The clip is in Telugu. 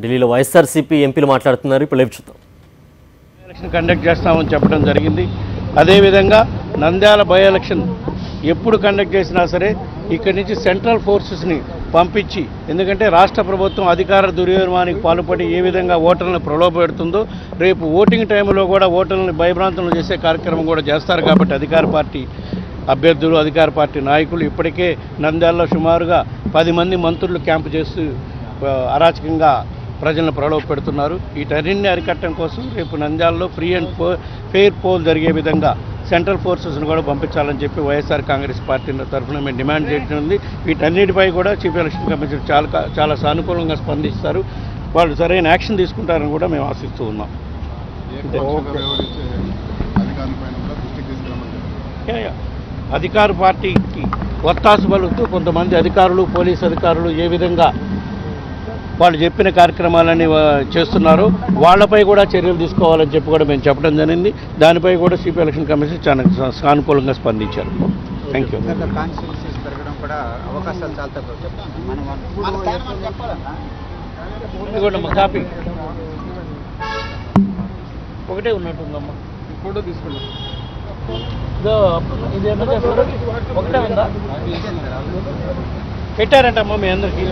ఢిల్లీలో వైఎస్ఆర్సీపీ ఎంపీలు మాట్లాడుతున్నారు. ఇప్పుడు లైవ్ చూద్దాం. ఎలక్షన్ కండక్ట్ చేస్తామని చెప్పడం జరిగింది. అదేవిధంగా నంద్యాల బై ఎలక్షన్ ఎప్పుడు కండక్ట్ చేసినా సరే ఇక్కడి నుంచి సెంట్రల్ ఫోర్సెస్ని పంపించి, ఎందుకంటే రాష్ట్ర ప్రభుత్వం అధికార దుర్వినియోగానికి పాల్పడి ఏ విధంగా ఓటర్లను ప్రలోభపెడుతుందో రేపు ఓటింగ్ టైంలో కూడా ఓటర్లను భయభ్రాంతులు చేసే కార్యక్రమం కూడా చేస్తారు. కాబట్టి అధికార పార్టీ అభ్యర్థులు, అధికార పార్టీ నాయకులు ఇప్పటికే నంద్యాలలో సుమారుగా 10 మంది మంత్రులు క్యాంపు చేస్తూ అరాచకంగా ప్రజలను ప్రలోభ పెడుతున్నారు. వీటన్నింటినీ అరికట్టడం కోసం రేపు నంద్యాలలో ఫ్రీ అండ్ ఫెయిర్ పోల్ జరిగే విధంగా సెంట్రల్ ఫోర్సెస్ను కూడా పంపించాలని చెప్పి వైఎస్ఆర్ కాంగ్రెస్ పార్టీ తరఫున మేము డిమాండ్ చేయనుంది. వీటన్నిటిపై కూడా చీఫ్ ఎలక్షన్ కమిషన్ చాలా సానుకూలంగా స్పందిస్తారు. వాళ్ళు సరైన యాక్షన్ తీసుకుంటారని కూడా మేము ఆశిస్తూ ఉన్నాం. అధికార పార్టీకి ఒత్తాసు పలుకుతూ కొంతమంది అధికారులు, పోలీసు అధికారులు ఏ విధంగా వాళ్ళు చెప్పిన కార్యక్రమాలని చేస్తున్నారు, వాళ్ళపై కూడా చర్యలు తీసుకోవాలని చెప్పి కూడా మేము చెప్పడం జరిగింది. దానిపై కూడా చీఫ్ ఎలక్షన్ కమిషన్ చాలా సానుకూలంగా స్పందించారు. Thank you. కాపీ ఒకటే ఉన్నట్టుందమ్మా, ఫోటో తీసుకున్నాం. ఒకటే ఉందా పెట్టారంటమ్మా మీ అందరికీ.